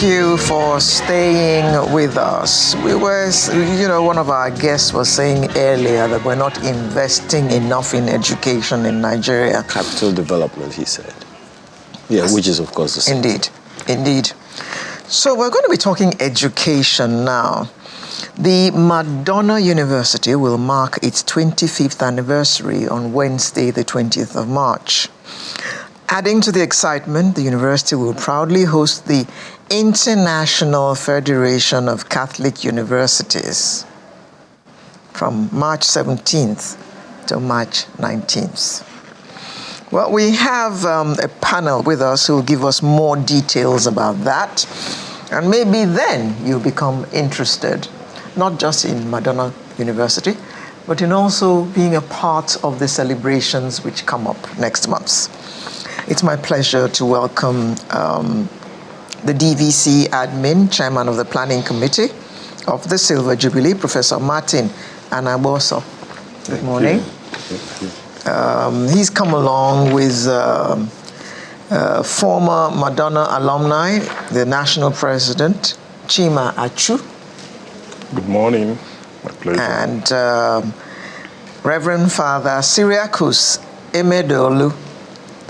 you for staying with us. We were, one of our guests was saying earlier that we're not investing enough in education in Nigeria. Capital development, he said. Yeah, yes. Which is, of course, the same. Indeed. So we're going to be talking education now. The Madonna University will mark its 25th anniversary on Wednesday, the 20th of March. Adding to the excitement, the university will proudly host the International Federation of Catholic Universities from March 17th to March 19th. Well, we have a panel with us who will give us more details about that. And maybe then you'll become interested, not just in Madonna University, but in also being a part of the celebrations which come up next month. It's my pleasure to welcome the DVC admin, chairman of the planning committee of the Silver Jubilee, Professor Martin Anaboso. Good morning. He's come along with former Madonna alumni, the national president, Chima Achu. Good morning. My pleasure. And Reverend Father Cyriacus Emedolu,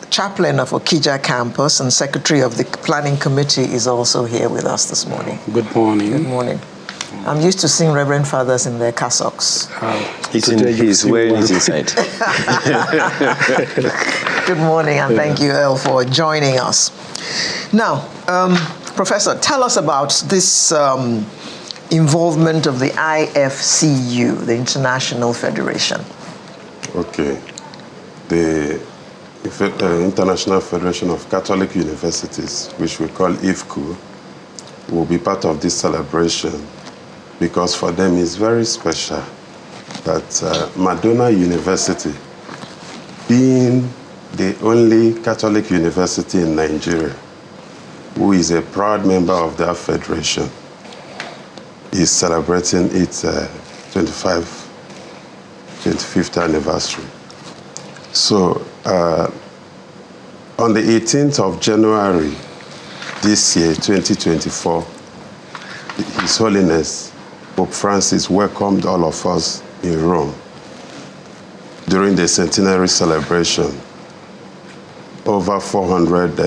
chaplain of Okija campus and secretary of the planning committee, is also here with us this morning. Good morning. Good morning. I'm used to seeing Reverend Fathers in their cassocks. He's wearing it inside. Good morning, and thank you, El, for joining us. Now, Professor, tell us about this involvement of the IFCU, the International Federation. Okay. The International Federation of Catholic Universities, which we call IFCU, will be part of this celebration because for them it's very special that Madonna University, being the only Catholic university in Nigeria who is a proud member of that federation, is celebrating its 25th anniversary. So on the 18th of January this year, 2024, His Holiness Pope Francis welcomed all of us in Rome during the centenary celebration. Over 400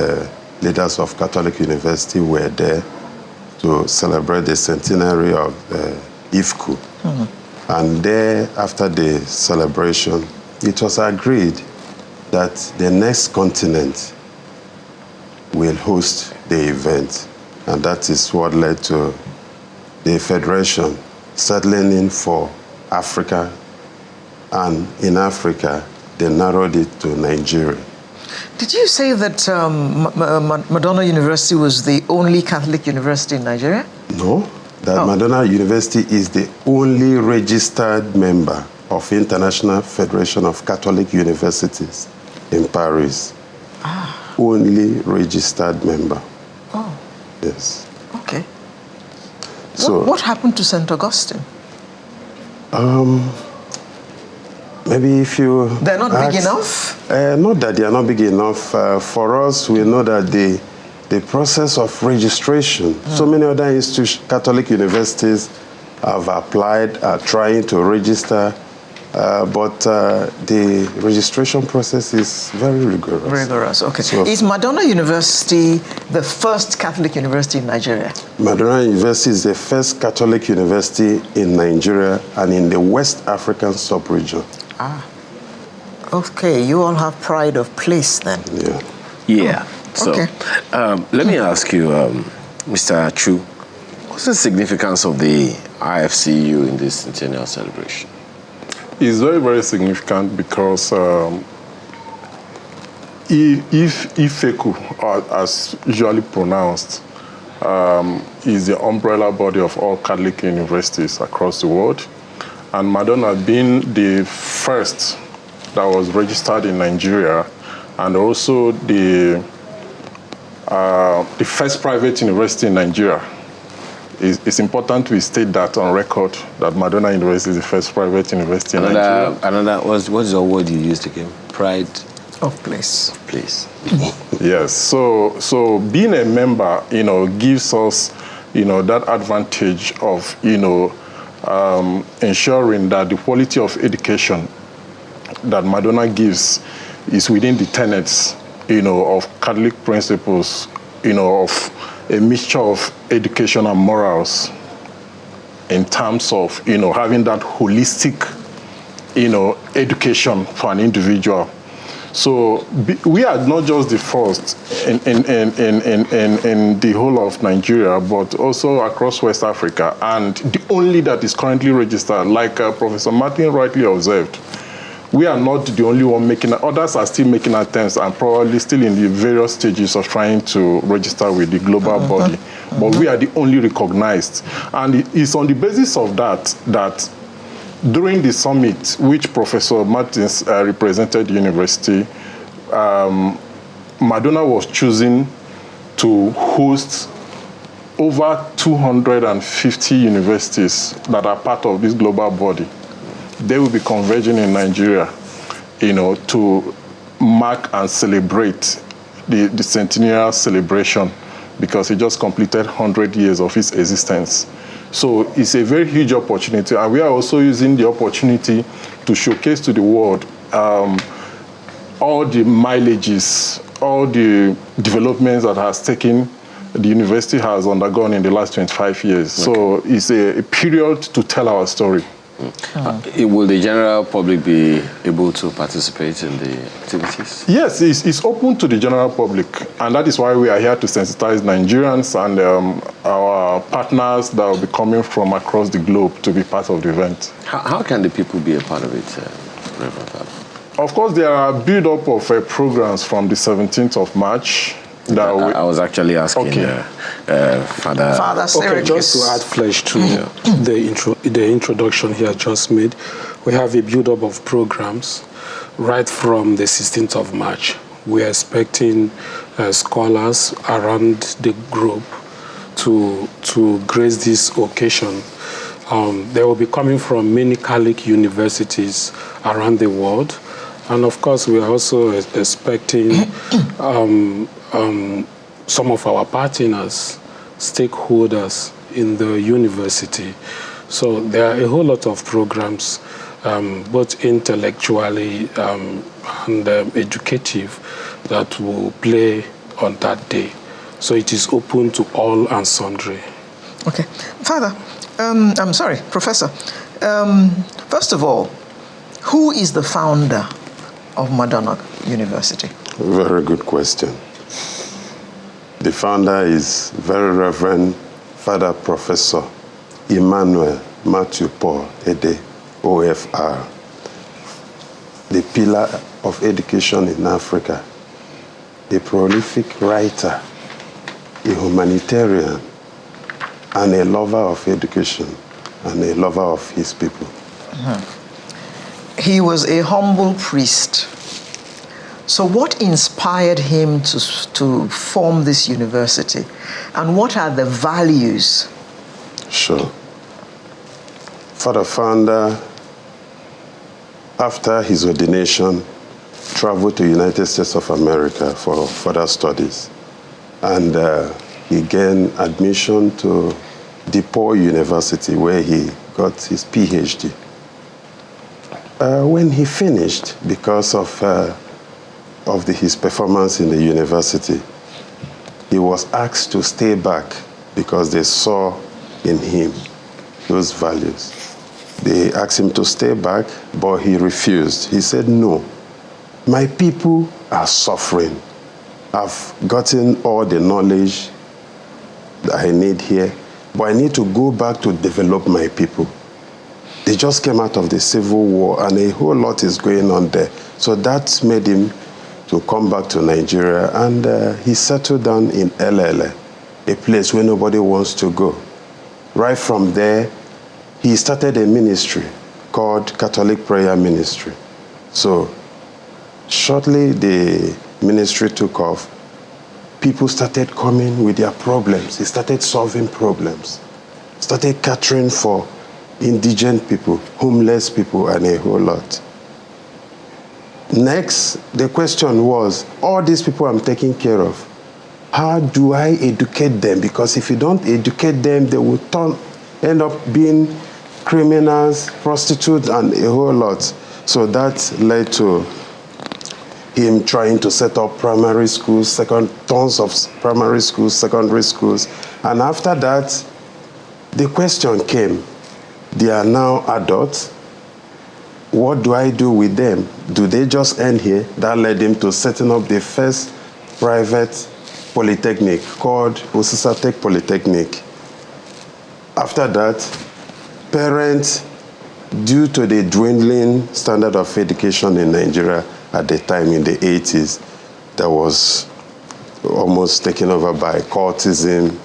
leaders of Catholic University were there to celebrate the centenary of IFCU. Mm-hmm. And there, after the celebration, it was agreed that the next continent will host the event. And that is what led to the Federation settling in for Africa. And in Africa, they narrowed it to Nigeria. Did you say that Madonna University was the only Catholic university in Nigeria? No, Madonna University is the only registered member of International Federation of Catholic Universities in Paris. Only registered member. Oh. Yes. Okay. So what happened to St Augustine? Maybe if you... They're not big enough? Not that they are not big enough. For us, we know that the process of registration, so many other Catholic universities have applied, are trying to register, but the registration process is very rigorous. Okay. So is Madonna University the first Catholic university in Nigeria? Madonna University is the first Catholic university in Nigeria and in the West African sub-region. Okay. You all have pride of place then. Yeah. So, okay. Let me ask you, Mr. Chu, what's the significance of the IFCU in this centennial celebration? It's very, very significant because IFCU, as usually pronounced, is the umbrella body of all Catholic universities across the world. And Madonna being the first that was registered in Nigeria and also the first private university in Nigeria. It's important we state that on record, that Madonna University is the first private university in Nigeria. What is the word you used again? Pride? Oh, please. Please. Yes. So being a member, gives us, that advantage of, ensuring that the quality of education that Madonna gives is within the tenets, of Catholic principles, of a mixture of education and morals in terms of, having that holistic, education for an individual. So we are not just the first in the whole of Nigeria, but also across West Africa, and the only that is currently registered, like Professor Martin rightly observed. We are not the only one making, others are still making attempts and probably still in the various stages of trying to register with the global body. But we are the only recognized. And it's on the basis of that during the summit, which Professor Martins represented the university, Madonna was choosing to host over 250 universities that are part of this global body. They will be converging in Nigeria, to mark and celebrate the centennial celebration, because he just completed 100 years of his existence. So it's a very huge opportunity, and we are also using the opportunity to showcase to the world all the mileages, all the developments that the university has undergone in the last 25 years. Okay. So it's a period to tell our story. Will the general public be able to participate in the activities? Yes, it's open to the general public, and that is why we are here to sensitize Nigerians and our partners that will be coming from across the globe to be part of the event. How can the people be a part of it, Reverend Father? Of course, there are build-up of programs from the 17th of March. I was actually asking Father Okay, just to add flesh to the introduction here just made, we have a build-up of programs right from the 16th of March. We are expecting scholars around the group to grace this occasion. They will be coming from many Catholic universities around the world. And of course, we are also expecting some of our partners, stakeholders in the university. So there are a whole lot of programs, both intellectually and educative, that will play on that day. So it is open to all and sundry. Okay. Father, I'm sorry, Professor. First of all, who is the founder of Madonna University? Very good question. The founder is Very Reverend Father Professor Emmanuel Matthew Paul Ede, OFR, the pillar of education in Africa, a prolific writer, a humanitarian, and a lover of education, and a lover of his people. He was a humble priest. So what inspired him to form this university? And what are the values? Sure. Father Founder, after his ordination, traveled to the United States of America for further studies. And he gained admission to DePaul University, where he got his PhD. When he finished, because of his performance in the university, he was asked to stay back because they saw in him those values. They asked him to stay back, but he refused. He said, no, my people are suffering. I've gotten all the knowledge that I need here, but I need to go back to develop my people. They just came out of the Civil War, and a whole lot is going on there. So that made him to come back to Nigeria, and he settled down in LLA, a place where nobody wants to go. Right from there, he started a ministry called Catholic Prayer Ministry. So shortly the ministry took off. People started coming with their problems. He started solving problems, started catering for indigent people, homeless people, and a whole lot. Next, the question was, all these people I'm taking care of, how do I educate them? Because if you don't educate them, they will end up being criminals, prostitutes, and a whole lot. So that led to him trying to set up primary schools, tons of primary schools, secondary schools. And after that, the question came, they are now adults. What do I do with them? Do they just end here? That led him to setting up the first private polytechnic called Osisatec Polytechnic. After that, parents, due to the dwindling standard of education in Nigeria at the time in the 80s, that was almost taken over by cultism,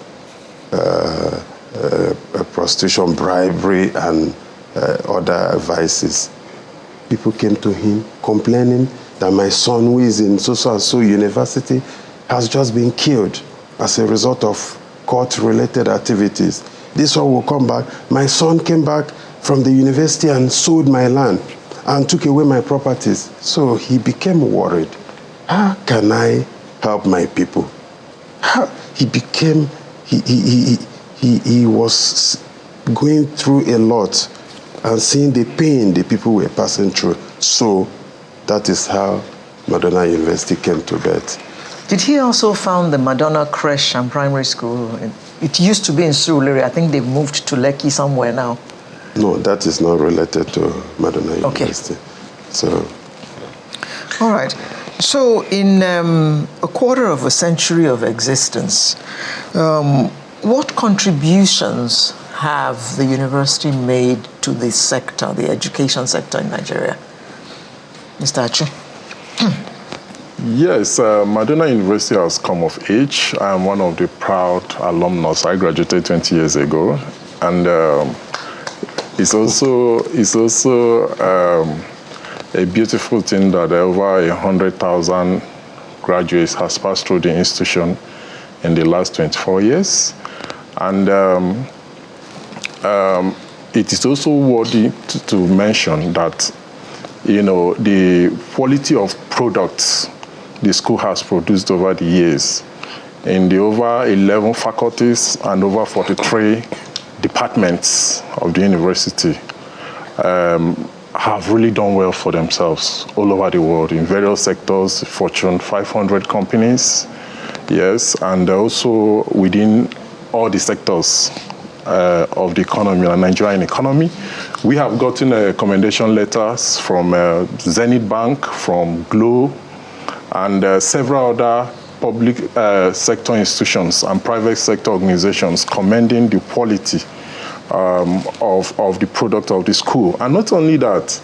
prostitution, bribery, and other vices. People came to him complaining that my son, who is in so-and-so university, has just been killed as a result of court-related activities. This one will come back. My son came back from the university and sold my land and took away my properties. So he became worried. How can I help my people? He was going through a lot and seeing the pain the people were passing through. So that is how Madonna University came to birth. Did he also found the Madonna Creche and Primary School? It used to be in Surulere. I think they've moved to Lekki somewhere now. No, that is not related to Madonna University. So. All right. So in a quarter of a century of existence, what contributions have the university made to this sector, the education sector in Nigeria? Mr. Achu? Yes, Madonna University has come of age. I'm one of the proud alumnus. I graduated 20 years ago, and it's also a beautiful thing that over 100,000 graduates has passed through the institution in the last 24 years. And it is also worthy to mention that, you know, the quality of products the school has produced over the years in the over 11 faculties and over 43 departments of the university have really done well for themselves all over the world in various sectors, Fortune 500 companies, yes, and also within all the sectors of the economy, the Nigerian economy. We have gotten commendation letters from Zenith Bank, from Glo, and several other public sector institutions and private sector organizations commending the quality of the product of the school. And not only that,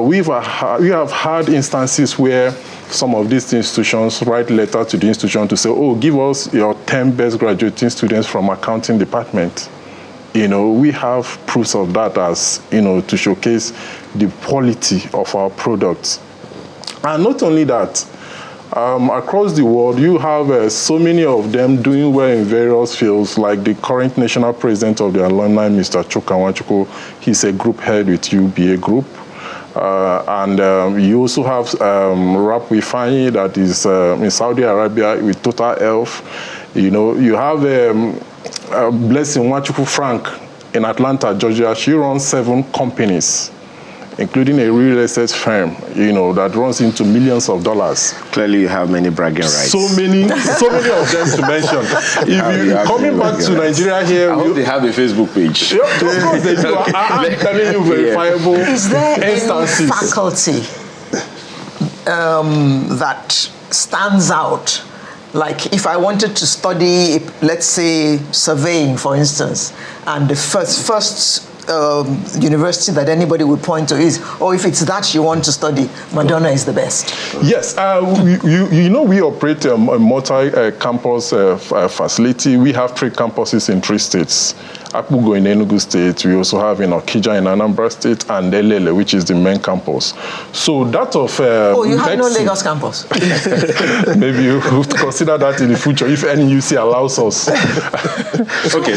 we have had instances where some of these institutions write letters to the institution to say, oh, give us your 10 best graduating students from accounting department. You know, we have proofs of that as, you know, to showcase the quality of our products. And not only that, across the world, you have so many of them doing well in various fields, like the current national president of the alumni, Mr. Chuka Nwachukwu. He's a group head with UBA Group. And you also have Rap Wifani that is in Saudi Arabia with Total Health. You know, you have Blessing Nwachukwu Frank in Atlanta, Georgia. She runs 7 companies, including a real estate firm, you know, that runs into millions of dollars. Clearly, you have many bragging rights. So many of them to mention. If you coming back to Nigeria here, I hope they have a Facebook page. Yeah, of course they do. I'm telling you, verifiable Is there instances. any faculty that stands out? Like if I wanted to study, let's say, surveying, for instance, and the first university that anybody would point to is, or if it's that you want to study, Madonna is the best. Yes, you know, we operate a multi-campus facility. We have 3 campuses in 3 states. Apugo in Enugu State. We also have in Okija in Anambra State, and Elele, which is the main campus. So that of you have no Lagos campus? Maybe you have to consider that in the future if NUC allows us. Okay.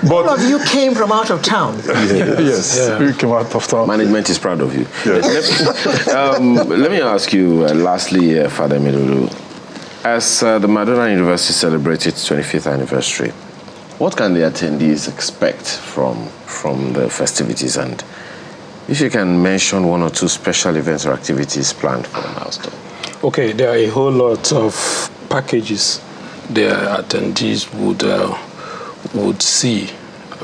But all of you came from out of town. Yes, we came out of town. Management is proud of you. Yes. Let me ask you, lastly, Father Medulu, as the Madonna University celebrates its 25th anniversary, what can the attendees expect from the festivities? And if you can mention one or two special events or activities planned for the milestone. Okay, there are a whole lot of packages the attendees would see,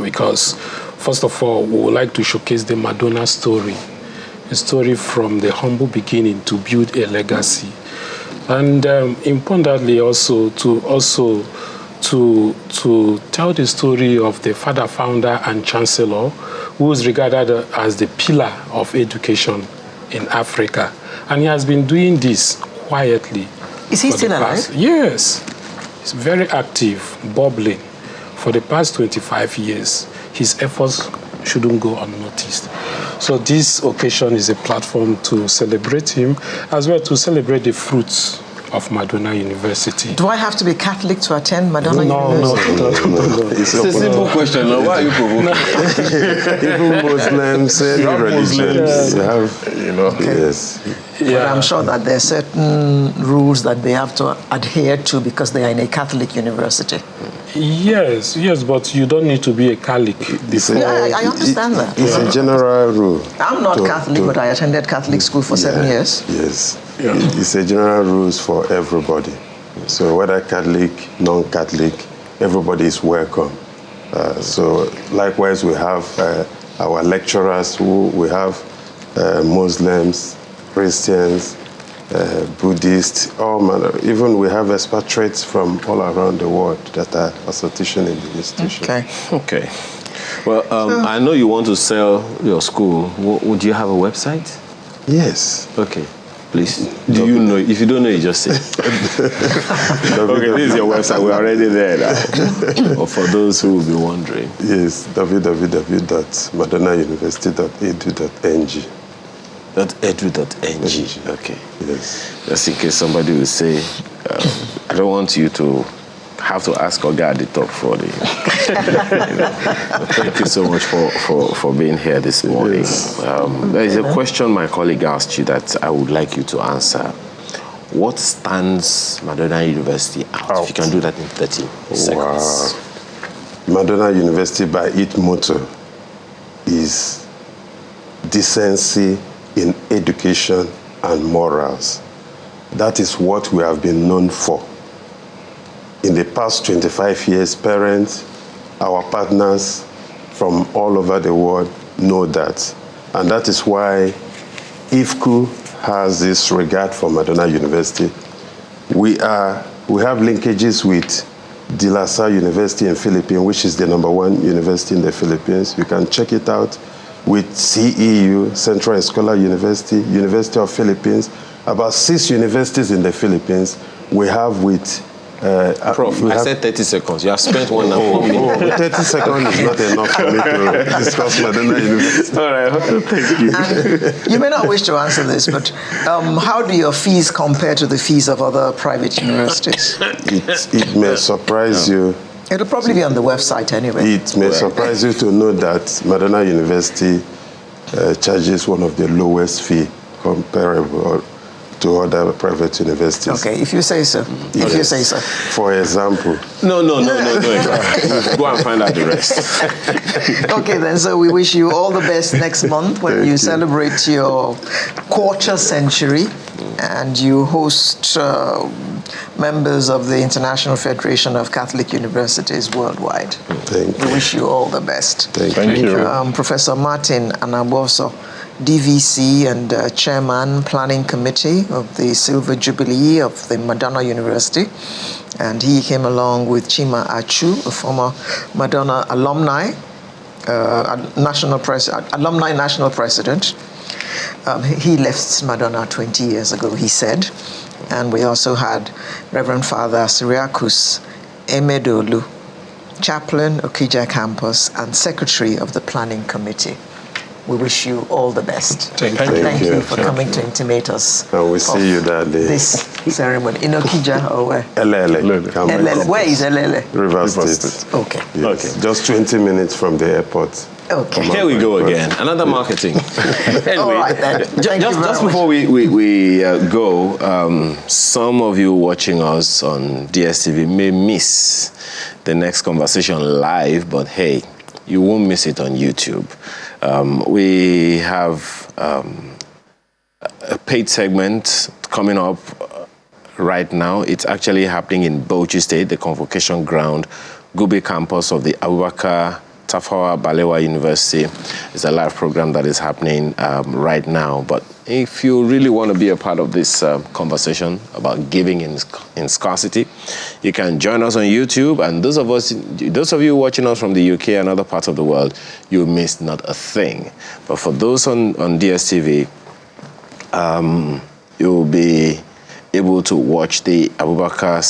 because first of all, we would like to showcase the Madonna story, a story from the humble beginning to build a legacy, and importantly also to tell the story of the father founder and chancellor, who is regarded as the pillar of education in Africa, and he has been doing this quietly. Is he still alive? Yes. He's very active, bubbling. For the past 25 years, his efforts shouldn't go unnoticed. So this occasion is a platform to celebrate him, as well to celebrate the fruits of Madonna University. Do I have to be Catholic to attend Madonna University? No. It's a simple question. No? Why are you provoking? Even Muslims, any religions, yes. But I'm sure that there are certain rules that they have to adhere to because they are in a Catholic university. Yes, but you don't need to be a Catholic. I understand that. It's a general rule. I'm not Catholic, but I attended Catholic school for 7 years. Yes. It's a general rules for everybody. So whether Catholic, non-Catholic, everybody is welcome. So likewise, we have our lecturers we have Muslims, Christians, Buddhists, all manner. Even we have expatriates from all around the world that are also teaching in the institution. Okay. Well, I know you want to sell your school. Would you have a website? Yes. Okay. Please. Do you know? If you don't know, you just say. Okay, this is your website. We're already there now. Or for those who will be wondering. Yes, www.madonnauniversity.edu.ng. .edu.ng. Okay. Yes. Just in case somebody will say, I don't want you to have to ask Oga at the top for the. Thank you so much for being here this morning. Yes. There is a question my colleague asked you that I would like you to answer. What stands Madonna University out? If you can do that in 30 seconds. Madonna University, by its motto, is decency in education and morals. That is what we have been known for. In the past 25 years, parents, our partners from all over the world know that. And that is why IFCU has this regard for Madonna University. We have linkages with De La Salle University in Philippines, which is the #1 university in the Philippines. You can check it out with CEU, Central Escolar University, University of Philippines, about 6 universities in the Philippines. We have with Prof, I said 30 seconds. You have spent 1 hour. 30 seconds is not enough for me to discuss Madonna University. All right, thank you. And you may not wish to answer this, but how do your fees compare to the fees of other private universities? It may surprise you. It'll probably be on the website anyway. It may surprise you to know that Madonna University charges one of the lowest fee comparable to other private universities. Okay, if you say so. If you say so. For example. No. Go and find out the rest. Okay, then, so we wish you all the best next month when you celebrate your quarter century and you host members of the International Federation of Catholic Universities worldwide. Thank you. We wish you all the best. Thank you. Professor Martin Anaboso, DVC and Chairman Planning Committee of the Silver Jubilee of the Madonna University. And he came along with Chima Achu, a former Madonna alumni, alumni national president. He left Madonna 20 years ago, he said. And we also had Reverend Father Cyriacus Emedolu, chaplain, Okija Campus, and secretary of the planning committee. We wish you all the best. Thank Thank you. you for coming to intimate us. And we see you that day. This ceremony in Okija or where? Elele. Elele. Where is Elele? River State. Okay. Yes. Okay. Just 20 minutes from the airport. Okay. Here we go again. Another marketing. Anyway, All right, then. Thank you very just much. before we go, some of you watching us on DSTV may miss the next conversation live, but hey, you won't miss it on YouTube. We have a paid segment coming up right now. It's actually happening in Bauchi State, the convocation ground, Gube campus of the Abubakar Tafawa Balewa University. It's a live program that is happening right now. But if you really want to be a part of this conversation about giving in scarcity, you can join us on YouTube. And those of you watching us from the UK and other parts of the world, you missed not a thing. But for those on DSTV, you'll be able to watch the Abubakar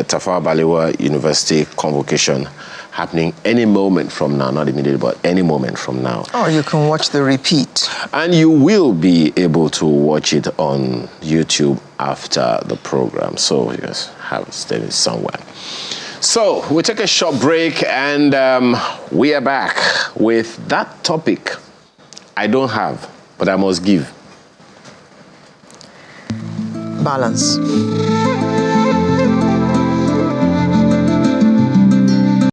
Tafawa Balewa University convocation happening any moment from now, not immediately, but any moment from now. Oh, you can watch the repeat. And you will be able to watch it on YouTube after the program. So you just have it steady somewhere. So we'll take a short break and we are back with that topic I don't have, but I must give. Balance.